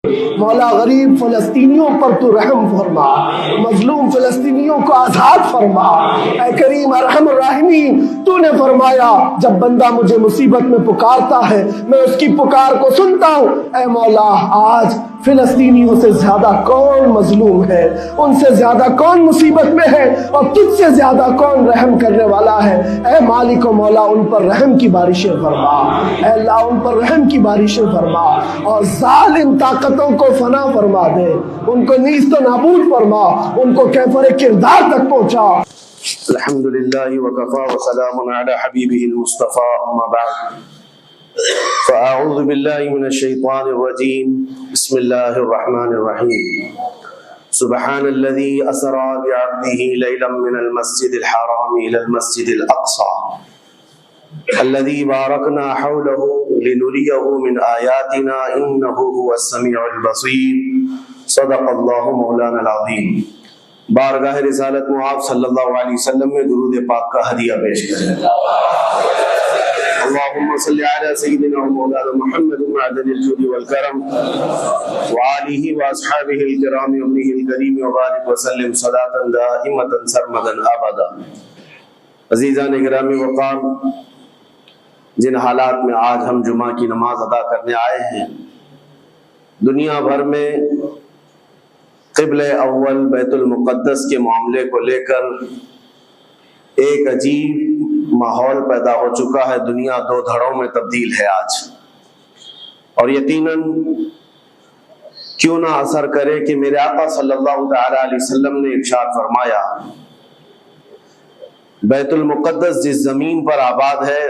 مولا غریب فلسطینیوں پر تو رحم فرما، مظلوم فلسطینیوں کو آزاد فرما۔ اے کریم ارحم الراحمین، تو نے فرمایا جب بندہ مجھے مصیبت میں پکارتا ہے میں اس کی پکار کو سنتا ہوں۔ اے مولا آج فلسطینیوں سے زیادہ کون مظلوم ہے، ان سے زیادہ کون مصیبت میں ہے، اور تجھ سے زیادہ کون رحم کرنے والا ہے۔ اے مالک و مولا ان پر رحم کی بارشیں فرما، اے اللہ ان پر رحم کی بارشیں فرما، اور ظالم طاقتوں کو فنا فرما دے، ان کو نیست و نابود فرما، ان کو کیفر کردار تک پہنچا۔ الحمدللہ وکفا وسلام علی حبیبہ المصطفیٰ، اما بعد فاعوذ باللہ من الشیطان الرجیم، بسم اللہ الرحمن الرحیم۔ سبحان الذی اسری بعبدہ لیلا من المسجد الحرام الی المسجد الاقصى الذی بارکنا حولہ لنریہ من آیاتنا انہ هو السمیع البصیر۔ صدق اللہ مولانا العظیم۔ بارگاہ رسالت معاذ صلی اللہ علیہ وسلم میں درود پاک کا ہدیہ پیش کریں۔ اللہم صلی علی سیدنا و مولانا محمد معدن الجود والکرم وآلہ واصحابہ الکرام وابنہ الکریم وبارک وسلم صلاۃ دائمۃ سرمدا ابدا۔ عزیزان گرامی وقار، جن حالات میں آج ہم جمعہ کی نماز ادا کرنے آئے ہیں، دنیا بھر میں قبلہ اول بیت المقدس کے معاملے کو لے کر ایک عجیب ماحول پیدا ہو چکا ہے۔ دنیا دو دھڑوں میں تبدیل ہے آج، اور یقیناً کیوں نہ اثر کرے کہ میرے آقا صلی اللہ تعالی علیہ وسلم نے ارشاد فرمایا، بیت المقدس جس زمین پر آباد ہے،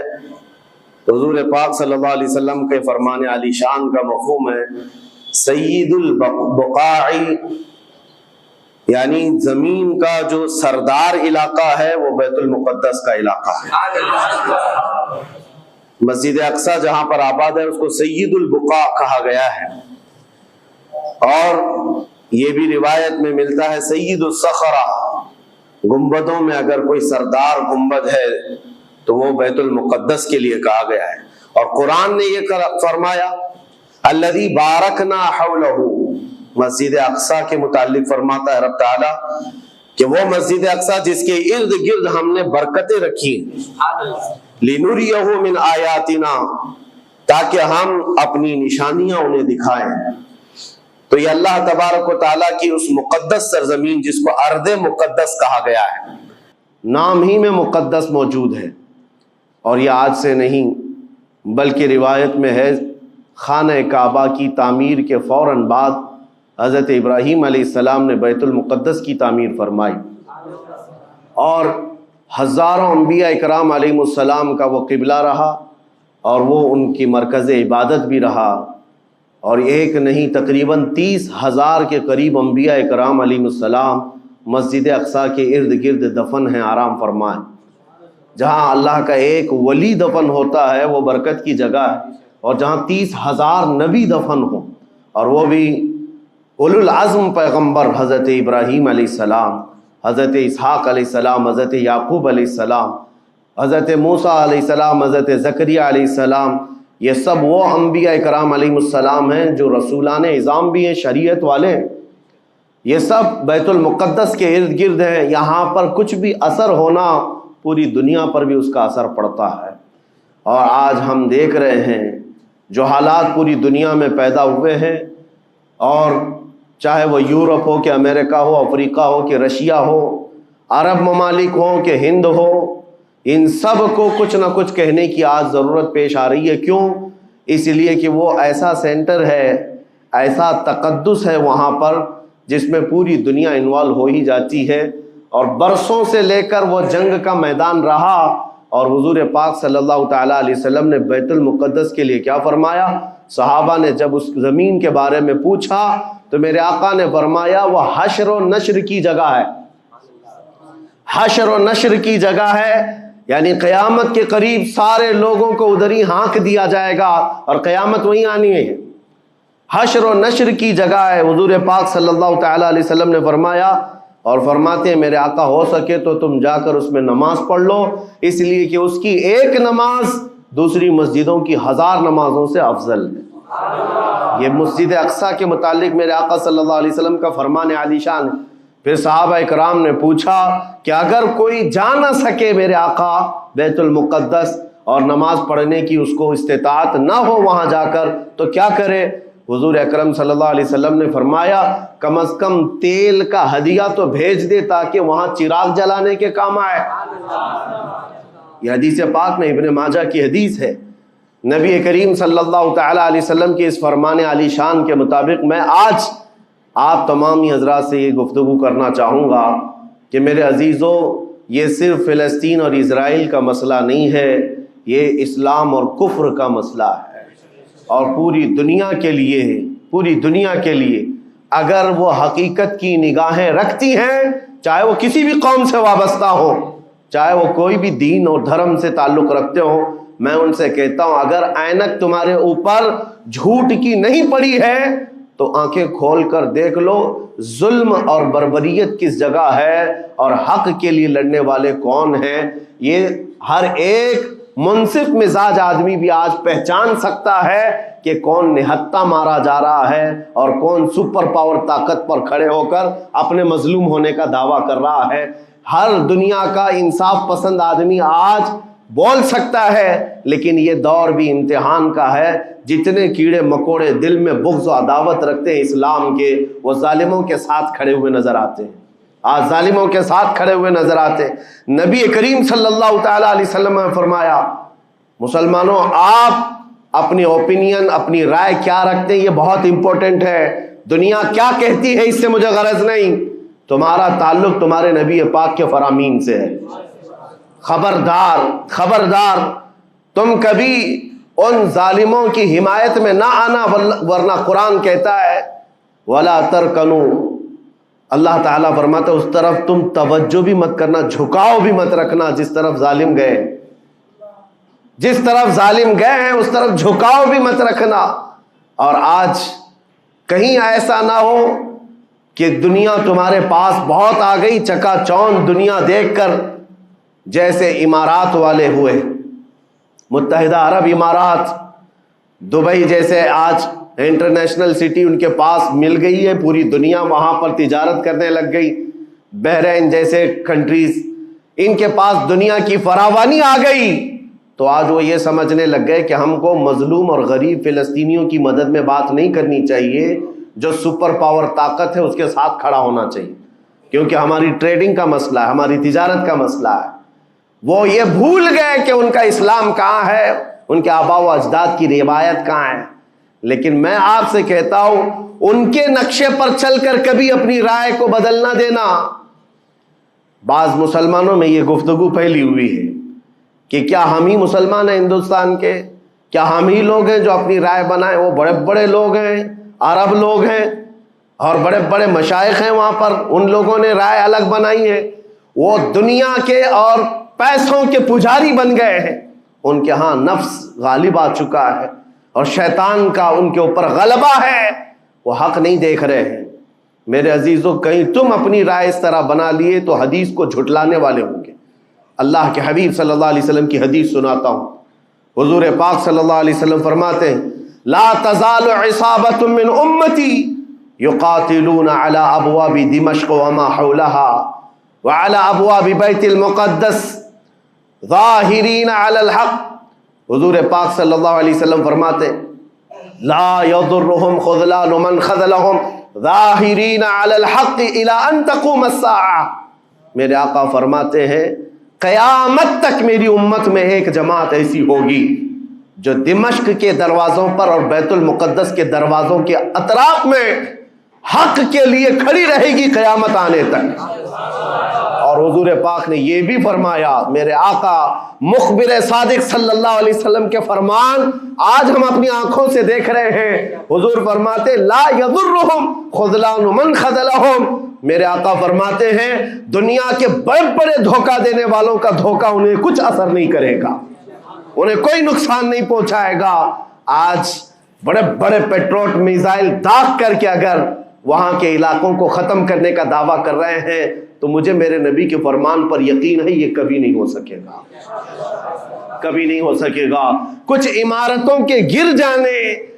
حضور پاک صلی اللہ علیہ وسلم کے فرمان علی شان کا مفہوم ہے سید البقاع، یعنی زمین کا جو سردار علاقہ ہے وہ بیت المقدس کا علاقہ ہے۔ مسجد اقصی جہاں پر آباد ہے اس کو سید البقاع کہا گیا ہے، اور یہ بھی روایت میں ملتا ہے سید الصخرہ، گنبدوں میں اگر کوئی سردار گنبد ہے تو وہ بیت المقدس کے لیے کہا گیا ہے۔ اور قرآن نے یہ فرمایا الذی بارکنا حولہ، مسجد اقصی کے متعلق فرماتا ہے رب تعالیٰ کہ وہ مسجد اقصی جس کے ارد گرد ہم نے برکتیں رکھی لنریہ من آیاتنا، تاکہ ہم اپنی نشانیاں انہیں دکھائیں۔ تو یہ اللہ تبارک و تعالیٰ کی اس مقدس سرزمین جس کو ارض مقدس کہا گیا ہے، نام ہی میں مقدس موجود ہے، اور یہ آج سے نہیں بلکہ روایت میں ہے خانہ کعبہ کی تعمیر کے فوراً بعد حضرت ابراہیم علیہ السلام نے بیت المقدس کی تعمیر فرمائی، اور ہزاروں انبیاء اکرام علیہ السلام کا وہ قبلہ رہا، اور وہ ان کی مرکز عبادت بھی رہا، اور ایک نہیں تقریباً 30,000 کے قریب انبیاء اکرام علیہ السلام مسجد اقصی کے ارد گرد دفن ہیں، آرام فرمائیں۔ جہاں اللہ کا ایک ولی دفن ہوتا ہے وہ برکت کی جگہ ہے، اور جہاں 30,000 نبی دفن ہوں، اور وہ بھی اولو العزم پیغمبر حضرت ابراہیم علیہ السلام، حضرت اسحاق علیہ السلام، حضرت یعقوب علیہ السلام، حضرت موسیٰ علیہ السلام، حضرت زکریا علیہ السلام، یہ سب وہ انبیاء کرام علیہ السلام ہیں جو رسولان اعظام بھی ہیں، شریعت والے ہیں، یہ سب بیت المقدس کے ارد گرد ہیں۔ یہاں پر کچھ بھی اثر ہونا پوری دنیا پر بھی اس کا اثر پڑتا ہے، اور آج ہم دیکھ رہے ہیں جو حالات پوری دنیا میں پیدا ہوئے ہیں، اور چاہے وہ یورپ ہو کہ امریکہ ہو، افریقہ ہو کہ رشیا ہو، عرب ممالک ہو کہ ہند ہو، ان سب کو کچھ نہ کچھ کہنے کی آج ضرورت پیش آ رہی ہے۔ کیوں؟ اس لیے کہ وہ ایسا سینٹر ہے، ایسا تقدس ہے وہاں پر جس میں پوری دنیا انوالو ہو ہی جاتی ہے، اور برسوں سے لے کر وہ جنگ کا میدان رہا، اور حضور پاک صلی اللہ تعالیٰ علیہ وسلم نے بیت المقدس کے لیے کیا فرمایا؟ صحابہ نے جب اس زمین کے بارے میں پوچھا تو میرے آقا نے فرمایا وہ حشر و نشر کی جگہ ہے، حشر و نشر کی جگہ ہے، یعنی قیامت کے قریب سارے لوگوں کو ادھر ہی ہانک دیا جائے گا، اور قیامت وہیں آنی ہے۔ حشر و نشر کی جگہ ہے۔ حضور پاک صلی اللہ تعالیٰ علیہ وسلم نے فرمایا، اور فرماتے ہیں میرے آقا ہو سکے تو تم جا کر اس میں نماز پڑھ لو، اس لیے کہ اس کی ایک نماز دوسری مسجدوں کی 1000 نمازوں سے افضل ہے۔ یہ مسجد اقصیٰ کے متعلق میرے آقا صلی اللہ علیہ وسلم کا فرمان عالی شان ہے۔ پھر صحابہ کرام نے پوچھا کہ اگر کوئی جا نہ سکے میرے آقا بیت المقدس اور نماز پڑھنے کی اس کو استطاعت نہ ہو وہاں جا کر تو کیا کرے؟ حضور اکرم صلی اللہ علیہ وسلم نے فرمایا کم از کم تیل کا ہدیہ تو بھیج دے تاکہ وہاں چراغ جلانے کے کام آئے۔ یہ حدیث پاک میں ابن ماجہ کی حدیث ہے۔ نبی کریم صلی اللہ تعالی علیہ وسلم کے اس فرمان علی شان کے مطابق میں آج آپ تمامی حضرات سے یہ گفتگو کرنا چاہوں گا کہ میرے عزیزو، یہ صرف فلسطین اور اسرائیل کا مسئلہ نہیں ہے، یہ اسلام اور کفر کا مسئلہ ہے، اور پوری دنیا کے لیے ہے۔ پوری دنیا کے لیے اگر وہ حقیقت کی نگاہیں رکھتی ہیں، چاہے وہ کسی بھی قوم سے وابستہ ہو، چاہے وہ کوئی بھی دین اور دھرم سے تعلق رکھتے ہو، میں ان سے کہتا ہوں اگر اینک تمہارے اوپر جھوٹ کی نہیں پڑی ہے تو آنکھیں کھول کر دیکھ لو ظلم اور بربریت کس جگہ ہے اور حق کے لیے لڑنے والے کون ہیں۔ یہ ہر ایک منصف مزاج آدمی بھی آج پہچان سکتا ہے کہ کون نہتہ مارا جا رہا ہے اور کون سپر پاور طاقت پر کھڑے ہو کر اپنے مظلوم ہونے کا دعویٰ کر رہا ہے۔ ہر دنیا کا انصاف پسند آدمی آج بول سکتا ہے، لیکن یہ دور بھی امتحان کا ہے۔ جتنے کیڑے مکوڑے دل میں بغض و عداوت رکھتے ہیں اسلام کے، وہ ظالموں کے ساتھ کھڑے ہوئے نظر آتے ہیں۔ آج ظالموں کے ساتھ کھڑے ہوئے نظر آتے ہیں۔ نبی کریم صلی اللہ تعالی علیہ وسلم نے فرمایا مسلمانوں، آپ اپنی اوپینین، اپنی رائے کیا رکھتے ہیں یہ بہت امپورٹنٹ ہے۔ دنیا کیا کہتی ہے اس سے مجھے غرض نہیں، تمہارا تعلق تمہارے نبی پاک کے فرامین سے ہے۔ خبردار خبردار، تم کبھی ان ظالموں کی حمایت میں نہ آنا، ورنہ قرآن کہتا ہے وَلَا تَرْكَنُوا، اللہ تعالیٰ فرماتا ہے اس طرف تم توجہ بھی مت کرنا، جھکاؤ بھی مت رکھنا جس طرف ظالم گئے، جس طرف ظالم گئے ہیں اس طرف جھکاؤ بھی مت رکھنا۔ اور آج کہیں ایسا نہ ہو کہ دنیا تمہارے پاس بہت آ گئی، چکا چوند دنیا دیکھ کر جیسے امارات والے ہوئے، متحدہ عرب امارات، دبئی جیسے آج انٹرنیشنل سٹی ان کے پاس مل گئی ہے، پوری دنیا وہاں پر تجارت کرنے لگ گئی۔ بحرین جیسے کنٹریز، ان کے پاس دنیا کی فراوانی آ گئی، تو آج وہ یہ سمجھنے لگ گئے کہ ہم کو مظلوم اور غریب فلسطینیوں کی مدد میں بات نہیں کرنی چاہیے، جو سپر پاور طاقت ہے اس کے ساتھ کھڑا ہونا چاہیے، کیونکہ ہماری ٹریڈنگ کا مسئلہ ہے، ہماری تجارت کا مسئلہ ہے۔ وہ یہ بھول گئے کہ ان کا اسلام کہاں ہے، ان کے آباء و اجداد کی روایت کہاں ہے۔ لیکن میں آپ سے کہتا ہوں ان کے نقشے پر چل کر کبھی اپنی رائے کو بدل نہ دینا۔ بعض مسلمانوں میں یہ گفتگو پھیلی ہوئی ہے کہ کیا ہم ہی مسلمان ہیں ہندوستان کے، کیا ہم ہی لوگ ہیں جو اپنی رائے بنائیں؟ وہ بڑے بڑے لوگ ہیں، عرب لوگ ہیں اور بڑے بڑے مشائخ ہیں وہاں پر، ان لوگوں نے رائے الگ بنائی ہے۔ وہ دنیا کے اور پیسوں کے پجاری بن گئے ہیں، ان کے ہاں نفس غالب آ چکا ہے اور شیطان کا ان کے اوپر غلبہ ہے، وہ حق نہیں دیکھ رہے ہیں۔ میرے عزیزو، کہیں تم اپنی رائے اس طرح بنا لیے تو حدیث کو جھٹلانے والے ہوں گے۔ اللہ کے حبیب صلی اللہ علیہ وسلم کی حدیث سناتا ہوں۔ حضور پاک صلی اللہ علیہ وسلم فرماتے ہیں لا تزال عصابۃ من امتی یقاتلون علی ابواب دمشق وما حولها وعلى ابواب بیت المقدس ظاہرین علی الحق۔ حضور پاک صلی اللہ علیہ وسلم فرماتے لا یضرهم خذلان من خذلهم ظاہرین علی الحق الى ان تقوم الساعہ۔ میرے آقا فرماتے ہیں قیامت تک میری امت میں ایک جماعت ایسی ہوگی جو دمشق کے دروازوں پر اور بیت المقدس کے دروازوں کے اطراف میں حق کے لیے کھڑی رہے گی قیامت آنے تک۔ اور حضور پاک نے یہ بھی فرمایا، میرے آقا مخبر صادق صلی اللہ علیہ وسلم کے فرمان آج ہم اپنی آنکھوں سے دیکھ رہے ہیں۔ حضور فرماتے لا یضرهم خذلان من خذلهم۔ میرے آقا فرماتے ہیں دنیا کے بڑے بڑے دھوکہ دینے والوں کا دھوکہ انہیں کچھ اثر نہیں کرے گا، انہیں کوئی نقصان نہیں پہنچائے گا۔ آج بڑے بڑے پیٹروٹ میزائل داغ کر کے اگر وہاں کے علاقوں کو ختم کرنے کا دعویٰ کر رہے ہیں تو مجھے میرے نبی کے فرمان پر یقین ہے یہ کبھی نہیں ہو سکے گا، کبھی نہیں ہو سکے گا۔ کچھ عمارتوں کے گر جانے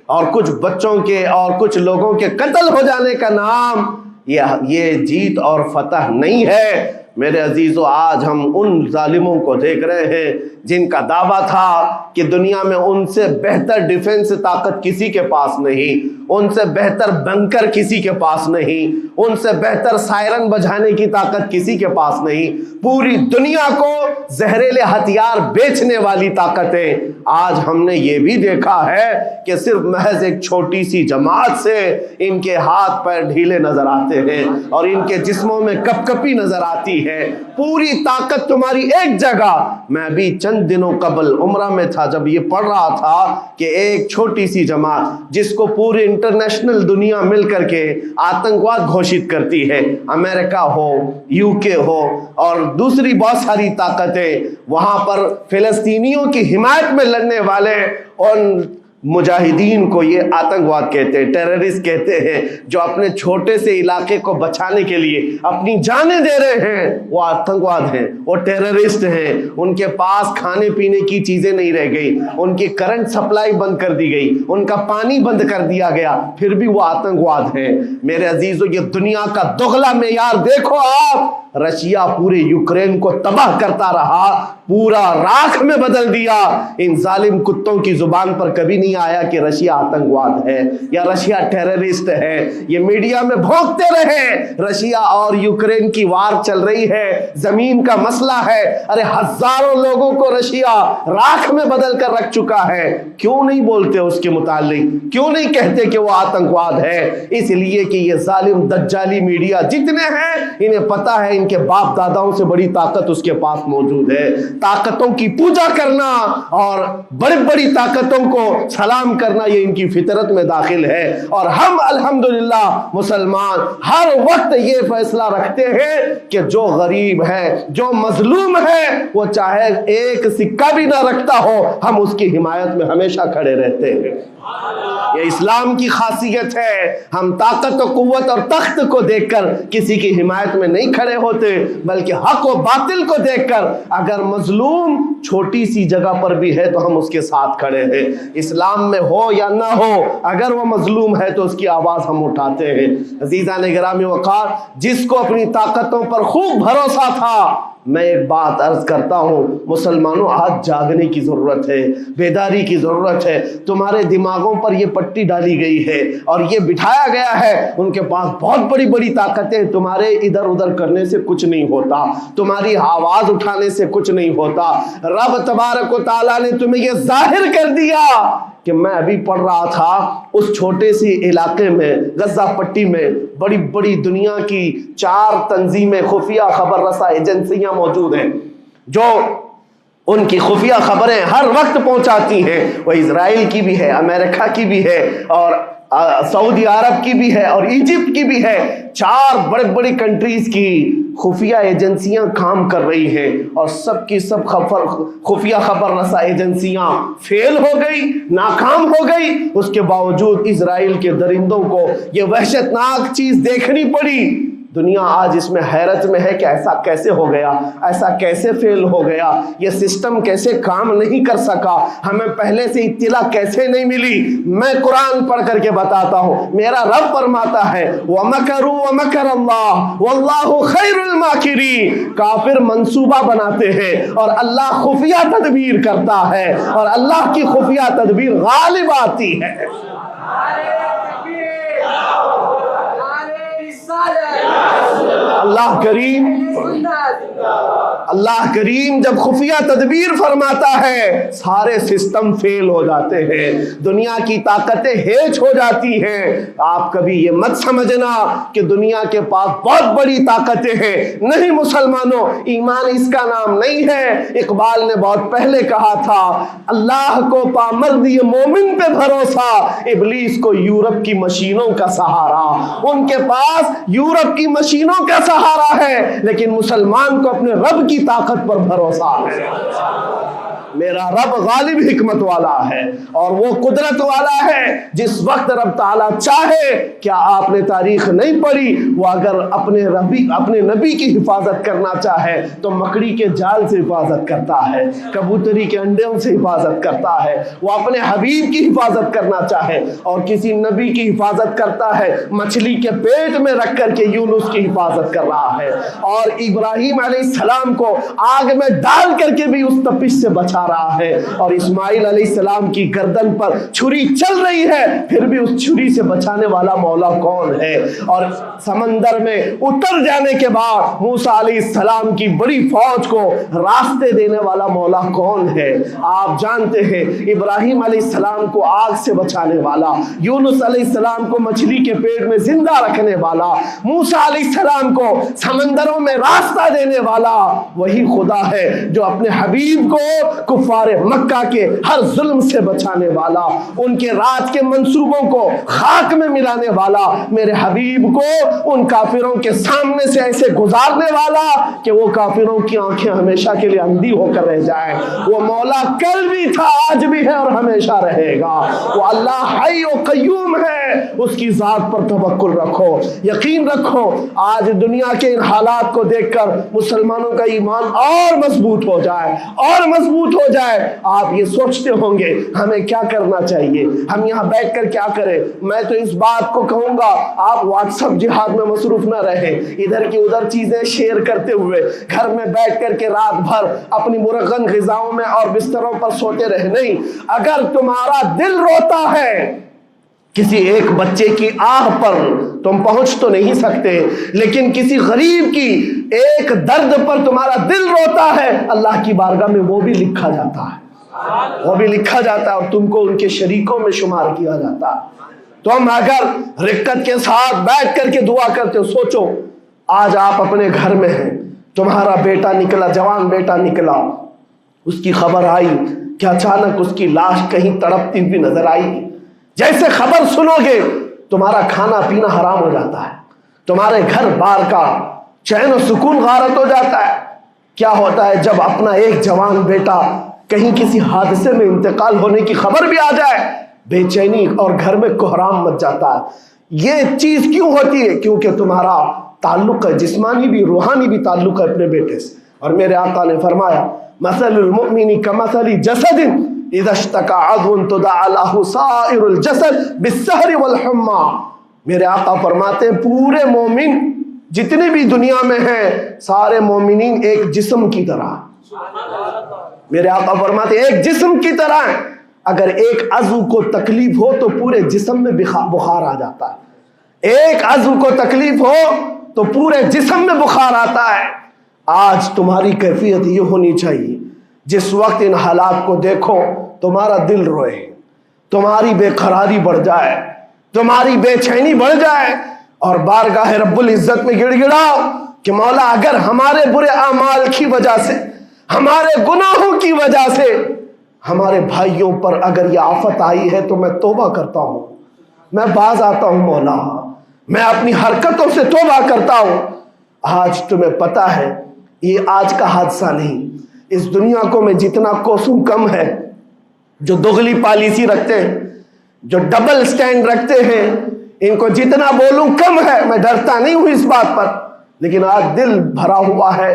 اور کچھ بچوں کے اور کچھ لوگوں کے قتل ہو جانے کا نام یہ جیت اور فتح نہیں ہے۔ میرے عزیزو، آج ہم ان ظالموں کو دیکھ رہے ہیں جن کا دعویٰ تھا کہ دنیا میں ان سے بہتر ڈیفنس طاقت کسی کے پاس نہیں، ان سے بہتر بنکر کسی کے پاس نہیں، ان سے بہتر سائرن بجانے کی طاقت کسی کے پاس نہیں، پوری دنیا کو زہریلے ہتھیار بیچنے والی طاقتیں۔ آج ہم نے یہ بھی دیکھا ہے کہ صرف محض ایک چھوٹی سی جماعت سے ان کے ہاتھ پیر ڈھیلے نظر آتے ہیں اور ان کے جسموں میں کپ کپی نظر آتی ہے۔ پوری طاقت تمہاری ایک جگہ۔ میں بھی چند دنوں قبل عمرہ میں تھا جب یہ پڑھ رہا تھا کہ ایک چھوٹی سی جماعت جس کو پوری انٹرنیشنل دنیا مل کر کے آتنکواد گھوشت کرتی ہے، امریکہ ہو، یو کے ہو اور دوسری بہت ساری طاقتیں، وہاں پر فلسطینیوں کی حمایت میں لڑنے والے ان مجاہدین کو یہ آتنکواد کہتے ہیں، ٹیررسٹ کہتے ہیں، جو اپنے چھوٹے سے علاقے کو بچانے کے لیے اپنی جانیں دے رہے ہیں، وہ آتنکواد ہیں، وہ ٹیررسٹ ہیں۔ ان کے پاس کھانے پینے کی چیزیں نہیں رہ گئی، ان کی کرنٹ سپلائی بند کر دی گئی، ان کا پانی بند کر دیا گیا، پھر بھی وہ آتنکواد ہیں۔ میرے عزیزو، یہ دنیا کا دگلا معیار دیکھو آپ۔ رشیا پورے یوکرین کو تباہ کرتا رہا، پورا راکھ میں بدل دیا۔ ان ظالم کتوں کی زبان پر کبھی نہیں آیا کہ رشیا آتنکواد ہے یا رشیا ٹیررسٹ ہے۔ یہ میڈیا میں بھونکتے رہے، رشیا اور یوکرین کی وار چل رہی ہے، زمین کا مسئلہ ہے۔ ارے ہزاروں لوگوں کو رشیا راکھ میں بدل کر رکھ چکا ہے، کیوں نہیں بولتے اس کے متعلق؟ کیوں نہیں کہتے کہ وہ آتنکواد ہے؟ اس لیے کہ یہ ظالم دجالی میڈیا جتنے ہیں، انہیں پتا ہے ان کے باپ داداؤں سے بڑی طاقت اس کے پاس موجود ہے۔ طاقتوں کی پوجا کرنا اور بڑی بڑی طاقتوں کو سلام کرنا یہ ان کی فطرت میں داخل ہے، اور ہم الحمدللہ مسلمان ہر وقت یہ فیصلہ رکھتے ہیں کہ جو غریب ہے، جو مظلوم ہے، وہ چاہے ایک سکہ بھی نہ رکھتا ہو، ہم اس کی حمایت میں ہمیشہ کھڑے رہتے ہیں۔ یہ اسلام کی خاصیت ہے۔ ہم طاقت و قوت اور تخت کو دیکھ کر کسی کی حمایت میں نہیں کھڑے ہوتے، بلکہ حق و باطل کو دیکھ کر اگر مظلوم چھوٹی سی جگہ پر بھی ہے تو ہم اس کے ساتھ کھڑے ہیں۔ اسلام میں ہو یا نہ ہو، اگر وہ مظلوم ہے تو اس کی آواز ہم اٹھاتے ہیں۔ عزیزان گرامی وقار، جس کو اپنی طاقتوں پر خوب بھروسہ تھا، میں ایک بات عرض کرتا ہوں، مسلمانوں آج جاگنے کی ضرورت ہے، بیداری کی ضرورت ہے۔ تمہارے دماغوں پر یہ پٹی ڈالی گئی ہے اور یہ بٹھایا گیا ہے ان کے پاس بہت بڑی بڑی طاقتیں، تمہارے ادھر ادھر کرنے سے کچھ نہیں ہوتا، تمہاری آواز اٹھانے سے کچھ نہیں ہوتا۔ رب تبارک و تعالیٰ نے تمہیں یہ ظاہر کر دیا کہ میں ابھی پڑھ رہا تھا اس چھوٹے سی علاقے میں، غزہ پٹی میں، بڑی بڑی دنیا کی 4 تنظیمیں، خفیہ خبر رساں ایجنسیاں موجود ہیں جو ان کی خفیہ خبریں ہر وقت پہنچاتی ہیں۔ وہ اسرائیل کی بھی ہے، امریکہ کی بھی ہے، اور سعودی عرب کی بھی ہے، اور ایجپٹ کی بھی ہے۔ 4 بڑے بڑی کنٹریز کی خفیہ ایجنسیاں کام کر رہی ہیں، اور سب کی سب خفیہ خبر رساں ایجنسیاں فیل ہو گئی، ناکام ہو گئی۔ اس کے باوجود اسرائیل کے درندوں کو یہ وحشتناک چیز دیکھنی پڑی۔ دنیا آج اس میں حیرت میں ہے کہ ایسا کیسے ہو گیا، ایسا کیسے فیل ہو گیا، یہ سسٹم کیسے کام نہیں کر سکا، ہمیں پہلے سے اطلاع کیسے نہیں ملی۔ میں قرآن پڑھ کر کے بتاتا ہوں، میرا رب فرماتا ہے وَمَكَرُوا وَمَكَرَ اللَّهُ وَاللَّهُ خَيْرُ الْمَاكِرِينَ۔ کافر منصوبہ بناتے ہیں اور اللہ خفیہ تدبیر کرتا ہے، اور اللہ کی خفیہ تدبیر غالب آتی ہے۔ اللہ کریم جب خفیہ تدبیر فرماتا ہے، سارے سسٹم فیل ہو جاتے ہیں، دنیا کی طاقتیں ہیچ ہو جاتی ہیں۔ آپ کبھی یہ مت سمجھنا کہ دنیا کے پاس بہت بڑی طاقتیں ہیں، نہیں مسلمانوں، ایمان اس کا نام نہیں ہے۔ اقبال نے بہت پہلے کہا تھا، اللہ کو پامردی مومن پہ بھروسہ، ابلیس کو یورپ کی مشینوں کا سہارا۔ ان کے پاس یورپ کی مشینوں کا سہارا ہے، لیکن مسلمان کو اپنے رب کی طاقت پر بھروسہ ہے۔ میرا رب غالب حکمت والا ہے اور وہ قدرت والا ہے. جس وقت رب تعالیٰ چاہے, کیا آپ نے تاریخ نہیں پڑھی, وہ اگر اپنے نبی کی حفاظت کرنا چاہے تو مکڑی کے جال سے حفاظت کرتا ہے, کبوتری کے انڈوں سے حفاظت کرتا ہے. وہ اپنے حبیب کی حفاظت کرنا چاہے اور کسی نبی کی حفاظت کرتا ہے, مچھلی کے پیٹ میں رکھ کر کے یونس کی حفاظت کر رہا ہے, اور ابراہیم علیہ السلام کو آگ میں ڈال کر کے بھی اس تپش سے بچا رہا ہے, اور اسماعیل علیہ السلام کی گردن پر چھری چل رہی ہے, پھر بھی اس چھری سے بچانے والا مولا کون ہے. اور سمندر میں اتر جانے کے بعد موسیٰ علیہ السلام کی بڑی فوج کو راستے دینے والا مولا کون ہے. آپ جانتے ہیں ابراہیم علیہ السلام کو آگ سے بچانے والا, یونس علیہ السلام کو مچھلی کے پیٹ میں زندہ رکھنے والا, موسیٰ علیہ السلام کو سمندروں میں راستہ دینے والا وہی خدا ہے جو اپنے حبیب کو کفار مکہ کے ہر ظلم سے بچانے والا, ان کے رات کے منصوبوں کو خاک میں ملانے والا, میرے حبیب کو ان کافروں کے سامنے سے ایسے گزارنے والا کہ وہ کافروں کی آنکھیں ہمیشہ کے لیے اندھی ہو کر رہ جائیں. وہ مولا کل بھی تھا, آج بھی ہے اور ہمیشہ رہے گا. وہ اللہ حی و قیوم ہے, اس کی ذات پر توکل رکھو, یقین رکھو. آج دنیا کے ان حالات کو دیکھ کر مسلمانوں کا ایمان اور مضبوط ہو جائے, اور مضبوط ہو جائے. آپ یہ سوچتے ہوں گے ہمیں کیا کرنا چاہیے, ہم یہاں بیٹھ کر کیا کریں. میں تو اس بات کو کہوں گا آپ واٹس ایپ جہاد میں مصروف نہ رہیں, ادھر کی ادھر چیزیں شیئر کرتے ہوئے گھر میں بیٹھ کر کے رات بھر اپنی مرغن غذاؤں میں اور بستروں پر سوتے رہے. نہیں, اگر تمہارا دل روتا ہے کسی ایک بچے کی آہ پر تم پہنچ تو نہیں سکتے, لیکن کسی غریب کی ایک درد پر تمہارا دل روتا ہے, اللہ کی بارگاہ میں وہ بھی لکھا جاتا ہے, وہ بھی لکھا جاتا ہے اور تم کو ان کے شریکوں میں شمار کیا جاتا ہے. تم اگر رقت کے ساتھ بیٹھ کر کے دعا کرتے ہو, سوچو آج آپ اپنے گھر میں ہیں, تمہارا بیٹا نکلا, جوان بیٹا نکلا, اس کی خبر آئی کہ اچانک اس کی لاش کہیں تڑپتی ہوئی نظر آئی. جیسے خبر سنو گے تمہارا کھانا پینا حرام ہو جاتا ہے, تمہارے گھر بار کا چین و سکون غارت ہو جاتا ہے. کیا ہوتا ہے جب اپنا ایک جوان بیٹا کہیں کسی حادثے میں انتقال ہونے کی خبر بھی آ جائے, بے چینی اور گھر میں کوحرام مچ جاتا ہے. یہ چیز کیوں ہوتی ہے؟ کیونکہ تمہارا تعلق ہے, جسمانی بھی روحانی بھی تعلق ہے اپنے بیٹے سے. اور میرے آقا نے فرمایا مثل المؤمن کمثل جسد اذا اشتكى عضو تداعى له سائر الجسد بالسهر والحمى. میرے آقا فرماتے ہیں پورے مومن جتنے بھی دنیا میں ہیں سارے مومنین ایک جسم کی طرح. میرے آقا فرماتے ہیں ایک جسم کی طرح ہیں, اگر ایک عضو کو تکلیف ہو تو پورے جسم میں بخار آ جاتا ہے, ایک عضو کو تکلیف ہو تو پورے جسم میں بخار آتا ہے. آج تمہاری کیفیت یہ ہونی چاہیے, جس وقت ان حالات کو دیکھو تمہارا دل روئے, تمہاری بے قراری بڑھ جائے, تمہاری بے چینی بڑھ جائے, اور بارگاہ رب العزت میں گڑ گڑاؤ کہ مولا اگر ہمارے برے اعمال کی وجہ سے, ہمارے گناہوں کی وجہ سے ہمارے بھائیوں پر اگر یہ آفت آئی ہے تو میں توبہ کرتا ہوں, میں باز آتا ہوں مولا, میں اپنی حرکتوں سے توبہ کرتا ہوں. آج تمہیں پتہ ہے یہ آج کا حادثہ نہیں, اس دنیا کو میں جتنا کوسوں کم ہے جو دغلی پالیسی رکھتے ہیں, جو ڈبل سٹینڈ رکھتے ہیں, ان کو جتنا بولوں کم ہے. میں ڈرتا نہیں ہوں اس بات پر, لیکن آج دل بھرا ہوا ہے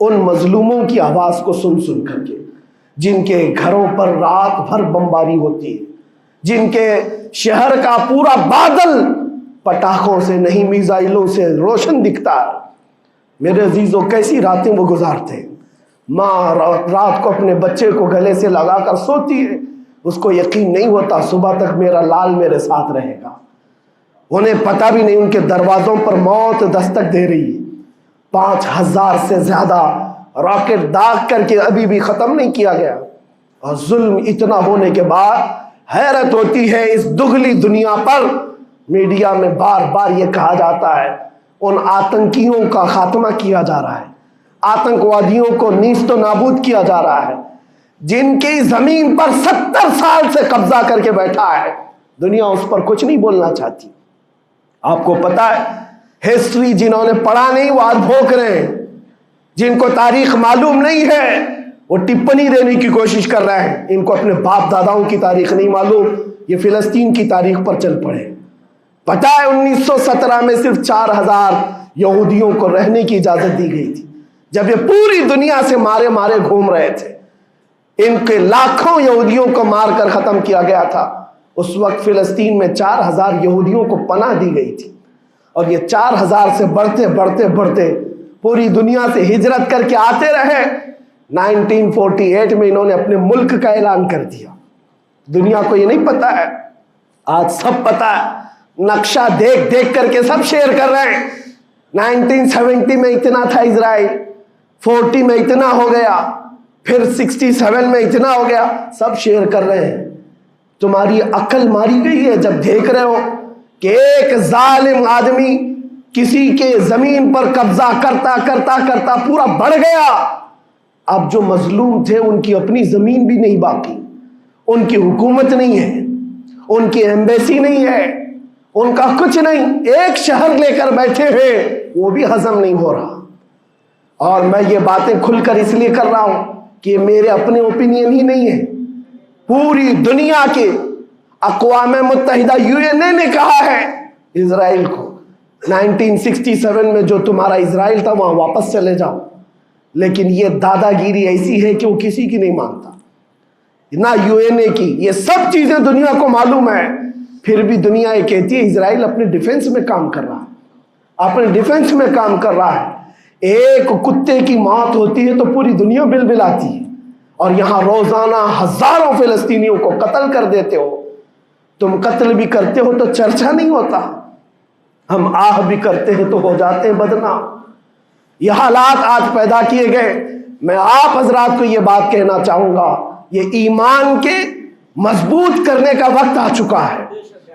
ان مظلوموں کی آواز کو سن سن کر کے, جن کے گھروں پر رات بھر بمباری ہوتی ہے, جن کے شہر کا پورا بادل پٹاخوں سے نہیں میزائلوں سے روشن دکھتا ہے. میرے عزیزوں کیسی راتیں وہ گزارتے ہیں. ماں رات کو اپنے بچے کو گلے سے لگا کر سوتی ہے, اس کو یقین نہیں ہوتا صبح تک میرا لال میرے ساتھ رہے گا. انہیں پتہ بھی نہیں ان کے دروازوں پر موت دستک دے رہی ہے. 5000 سے زیادہ راکٹ داغ کر کے ابھی بھی ختم نہیں کیا گیا, اور ظلم اتنا ہونے کے بعد حیرت ہوتی ہے اس دگلی دنیا پر. میڈیا میں بار بار یہ کہا جاتا ہے ان آتنکیوں کا خاتمہ کیا جا رہا ہے, آتنکوادیوں کو نیست و نابود کیا جا رہا ہے, جن کی زمین پر 70 سال سے قبضہ کر کے بیٹھا ہے. دنیا اس پر کچھ نہیں بولنا چاہتی. آپ کو پتا ہے ہسٹری جنہوں نے پڑھا نہیں وہ آج بھوک رہے ہیں, جن کو تاریخ معلوم نہیں ہے وہ ٹپنی دینے کی کوشش کر رہے ہیں، ان کو اپنے باپ داداؤں کی تاریخ نہیں معلوم، یہ فلسطین کی تاریخ پر چل پڑے۔ پتہ ہے 1917 میں صرف 4000 یہودیوں کو رہنے کی اجازت دی گئی تھی، جب یہ پوری دنیا سے مارے مارے گھوم رہے تھے۔ ان کے لاکھوں یہودیوں کو مار کر ختم کیا گیا تھا۔ اس وقت فلسطین میں 4000 یہودیوں کو پناہ دی گئی تھی، اور یہ 4000 سے بڑھتے بڑھتے بڑھتے پوری دنیا سے ہجرت کر کے آتے رہے۔ 1948 میں انہوں نے اپنے ملک کا اعلان کر دیا۔ دنیا کو یہ نہیں پتا ہے، آج سب پتا ہے، نقشہ دیکھ دیکھ کر کے سب شیئر کر رہے ہیں۔ 1970 میں اتنا تھا اسرائیل، 40 میں اتنا ہو گیا، پھر 67 میں اتنا ہو گیا، سب شیئر کر رہے ہیں۔ تمہاری عقل ماری گئی ہے جب دیکھ رہے ہو کہ ایک ظالم آدمی کسی کے زمین پر قبضہ کرتا کرتا کرتا پورا بڑھ گیا۔ اب جو مظلوم تھے ان کی اپنی زمین بھی نہیں باقی، ان کی حکومت نہیں ہے، ان کی ایمبیسی نہیں ہے، ان کا کچھ نہیں، ایک شہر لے کر بیٹھے ہیں، وہ بھی ہضم نہیں ہو رہا۔ اور میں یہ باتیں کھل کر اس لیے کر رہا ہوں کہ میرے اپنے اوپینین ہی نہیں ہے، پوری دنیا کے اقوام متحدہ UN نے کہا ہے اسرائیل کو 1967 میں جو تمہارا اسرائیل تھا وہاں واپس چلے جاؤ۔ لیکن یہ دادا گیری ایسی ہے کہ وہ کسی کی نہیں مانتا، نہ UN کی، یہ سب چیزیں دنیا کو معلوم ہے، پھر بھی دنیا یہ کہتی ہے اسرائیل اپنے ڈیفنس میں کام کر رہا ہے، اپنے ڈیفنس میں کام کر رہا ہے۔ ایک کتے کی موت ہوتی ہے تو پوری دنیا بلبلاتی ہے، اور یہاں روزانہ ہزاروں فلسطینیوں کو قتل کر دیتے ہو۔ تم قتل بھی کرتے ہو تو چرچا نہیں ہوتا، ہم آہ بھی کرتے ہیں تو ہو جاتے ہیں بدنام۔ یہ حالات آج پیدا کیے گئے۔ میں آپ حضرات کو یہ بات کہنا چاہوں گا، یہ ایمان کے مضبوط کرنے کا وقت آ چکا ہے۔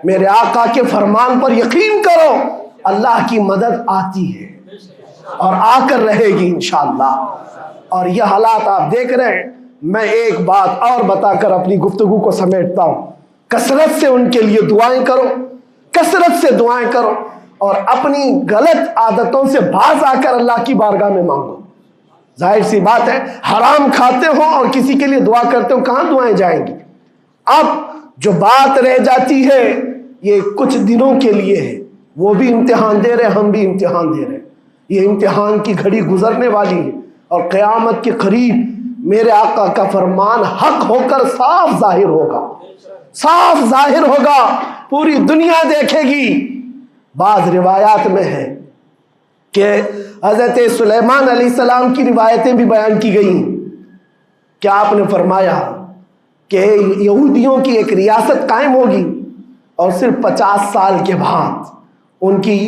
میرے آقا کے فرمان پر یقین کرو، اللہ کی مدد آتی ہے اور آ کر رہے گی انشاءاللہ۔ اور یہ حالات آپ دیکھ رہے ہیں۔ میں ایک بات اور بتا کر اپنی گفتگو کو سمیٹتا ہوں، کثرت سے ان کے لیے دعائیں کرو، کثرت سے دعائیں کرو، اور اپنی غلط عادتوں سے باز آ کر اللہ کی بارگاہ میں مانگو۔ ظاہر سی بات ہے، حرام کھاتے ہو اور کسی کے لیے دعا کرتے ہو، کہاں دعائیں جائیں گی؟ اب جو بات رہ جاتی ہے یہ کچھ دنوں کے لیے ہے، وہ بھی امتحان دے رہے، ہم بھی امتحان دے رہے۔ یہ امتحان کی گھڑی گزرنے والی ہے، اور قیامت کے قریب میرے آقا کا فرمان حق ہو کر صاف ظاہر ہوگا، صاف ظاہر ہوگا، پوری دنیا دیکھے گی۔ بعض روایات میں ہے کہ حضرت سلیمان علیہ السلام کی روایتیں بھی بیان کی گئی، کہ آپ نے فرمایا کہ یہودیوں کی ایک ریاست قائم ہوگی، اور صرف 50 سال کے بعد ان کی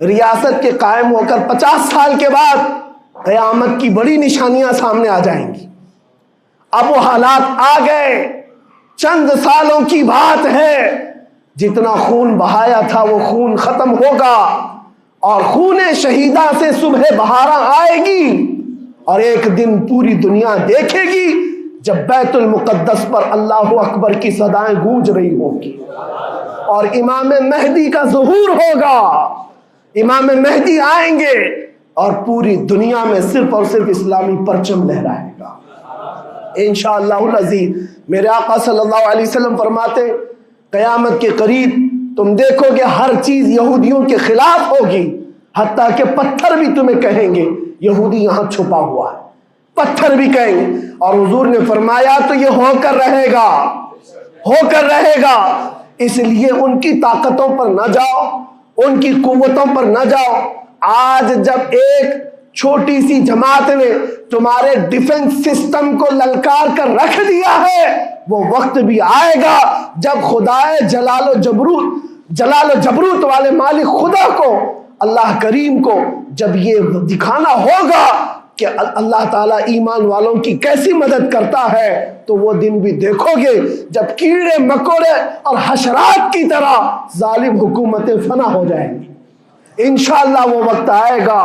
ریاست کے قائم ہو کر 50 سال کے بعد قیامت کی بڑی نشانیاں سامنے آ جائیں گی۔ اب وہ حالات آ گئے، چند سالوں کی بات ہے، جتنا خون بہایا تھا وہ خون ختم ہوگا، اور خون شہیدہ سے صبح بہارا آئے گی، اور ایک دن پوری دنیا دیکھے گی جب بیت المقدس پر اللہ اکبر کی صدائیں گونج رہی ہوں گی، اور امام مہدی کا ظہور ہوگا۔ امام مہدی آئیں گے اور پوری دنیا میں صرف اور صرف اسلامی پرچم لہرائے گا انشاءاللہ العزیز۔ میرے آقا صلی اللہ علیہ وسلم فرماتے قیامت کے قریب تم دیکھو گے ہر چیز یہودیوں کے خلاف ہوگی، حتیٰ کہ پتھر بھی تمہیں کہیں گے یہودی یہاں چھپا ہوا ہے، پتھر بھی کہیں گے۔ اور حضور نے فرمایا تو یہ ہو کر رہے گا، ہو کر رہے گا۔ اس لیے ان کی طاقتوں پر نہ جاؤ، ان کی قوتوں پر نہ جاؤ۔ آج جب ایک چھوٹی سی جماعت نے تمہارے ڈیفنس سسٹم کو للکار کر رکھ دیا ہے، وہ وقت بھی آئے گا جب خدائے جلال و جبروت والے مالک خدا کو، اللہ کریم کو جب یہ دکھانا ہوگا کہ اللہ تعالیٰ ایمان والوں کی کیسی مدد کرتا ہے، تو وہ دن بھی دیکھو گے جب کیڑے مکوڑے اور حشرات کی طرح ظالم حکومتیں فنا ہو جائیں گی۔ انشاءاللہ وہ وقت آئے گا،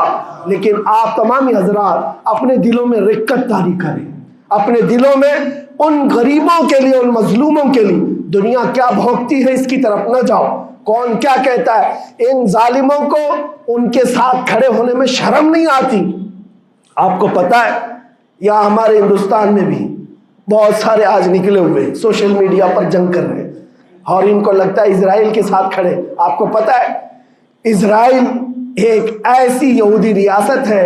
لیکن آپ تمامی حضرات اپنے دلوں میں رقت طاری کریں، اپنے دلوں میں ان غریبوں کے لیے، ان مظلوموں کے لیے دنیا کیا بھونکتی ہے اس کی طرف نہ جاؤ، کون کیا کہتا ہے۔ ان ظالموں کو ان کے ساتھ کھڑے ہونے میں شرم نہیں آتی۔ آپ کو پتا ہے یا ہمارے ہندوستان میں بھی بہت سارے آج نکلے ہوئے سوشل میڈیا پر جنگ کر رہے ہیں اور ان کو لگتا ہے اسرائیل کے ساتھ کھڑے. آپ کو پتہ ہے اسرائیل ایک ایسی یہودی ریاست ہے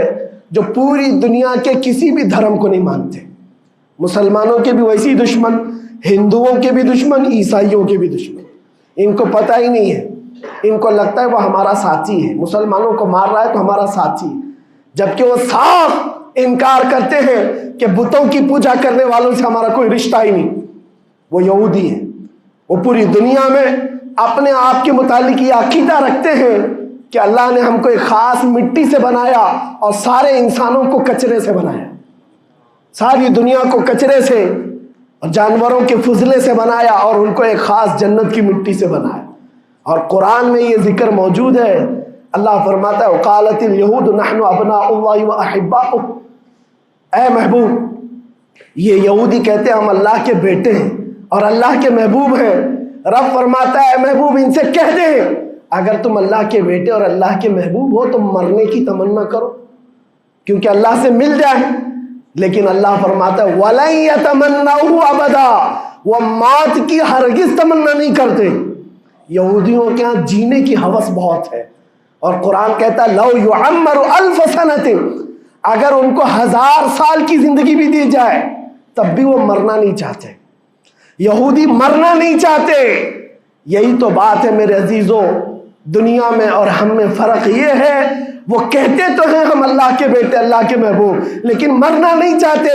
جو پوری دنیا کے کسی بھی دھرم کو نہیں مانتے. مسلمانوں کے بھی ویسی دشمن، ہندوؤں کے بھی دشمن، عیسائیوں کے بھی دشمن. ان کو پتہ ہی نہیں ہے، ان کو لگتا ہے وہ ہمارا ساتھی ہے، مسلمانوں کو مار رہا ہے تو ہمارا ساتھی، جبکہ وہ صاف انکار کرتے ہیں کہ بتوں کی پوجا کرنے والوں سے ہمارا کوئی رشتہ ہی نہیں. وہ یہودی ہیں. وہ پوری دنیا میں اپنے آپ کے متعلق یہ عقیدہ رکھتے ہیں کہ اللہ نے ہم کو ایک خاص مٹی سے بنایا اور سارے انسانوں کو کچرے سے بنایا، ساری دنیا کو کچرے سے اور جانوروں کے فضلے سے بنایا اور ان کو ایک خاص جنت کی مٹی سے بنایا. اور قرآن میں یہ ذکر موجود ہے. اللہ فرماتا ہے وقالت الیہود نحن ابناء اللہ واحباؤہ. اے محبوب، یہ یہودی کہتے ہیں ہم اللہ کے بیٹے ہیں اور اللہ کے محبوب ہیں. رب فرماتا ہے اے محبوب ان سے کہہ دیں اگر تم اللہ کے بیٹے اور اللہ کے محبوب ہو تو مرنے کی تمنا کرو کیونکہ اللہ سے مل جائے. لیکن اللہ فرماتا ہے وَلَن يَتَمَنَّوْهُ أَبَدًا، وہ موت کی ہرگز تمنا نہیں کرتے. یہودیوں کے ہاں جینے کی ہوس بہت ہے اور قرآن کہتا ہے لَوْ يُعَمَّرُ أَلْفَ سَنَةٍ، اگر ان کو 1000 سال کی زندگی بھی دی جائے تب بھی وہ مرنا نہیں چاہتے. یہودی مرنا نہیں چاہتے. یہی تو بات ہے میرے عزیزوں. دنیا میں اور ہم میں فرق یہ ہے وہ کہتے تو ہیں ہم اللہ کے بیٹے اللہ کے محبوب لیکن مرنا نہیں چاہتے.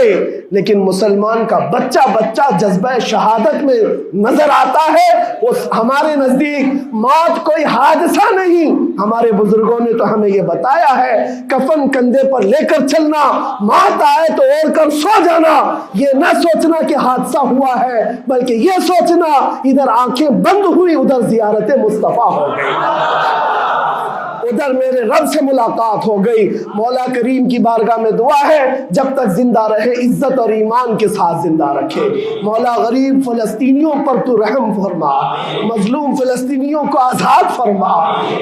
لیکن مسلمان کا بچہ جذبہ شہادت میں نظر آتا ہے. وہ ہمارے نزدیک موت کوئی حادثہ نہیں. ہمارے بزرگوں نے تو ہمیں یہ بتایا ہے کفن کندھے پر لے کر چلنا، موت آئے تو اوڑھ کر سو جانا. یہ نہ سوچنا کہ حادثہ ہوا ہے بلکہ یہ سوچنا ادھر آنکھیں بند ہوئی ادھر زیارت مصطفیٰ ہو گئی، ادھر میرے رب سے ملاقات ہو گئی. مولا کریم کی بارگاہ میں دعا ہے جب تک زندہ رہے عزت اور ایمان کے ساتھ زندہ رکھے. مولا غریب فلسطینیوں پر تو رحم فرما، مظلوم فلسطینیوں کو آزاد فرما.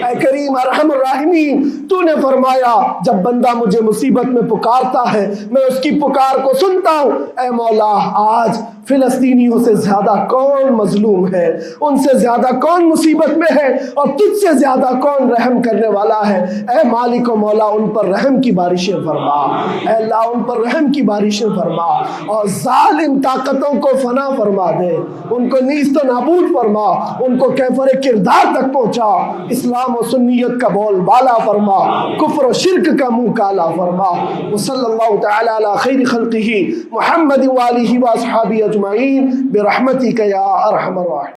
اے کریم ارحم الراحمین، تو نے فرمایا جب بندہ مجھے مصیبت میں پکارتا ہے میں اس کی پکار کو سنتا ہوں. اے مولا آج فلسطینیوں سے زیادہ کون مظلوم ہے، ان سے زیادہ کون مصیبت میں ہے اور تجھ سے زیادہ کون رحم کرنے والا ہے. اے مالک و مولا ان پر رحم کی بارشیں فرما. اے اللہ ان پر رحم کی بارشیں فرما اور ظالم طاقتوں کو فنا فرما دے، ان کو نیست و نابود فرما، ان کو کیفر کردار تک پہنچا. اسلام و سنیت کا بول بالا فرما، کفر و شرک کا منہ کالا فرما. وصلی اللہ تعالی علی خیر خلقہ محمد وآلہ واصحابہ اجمعین برحمتک یا ارحم الراحمین.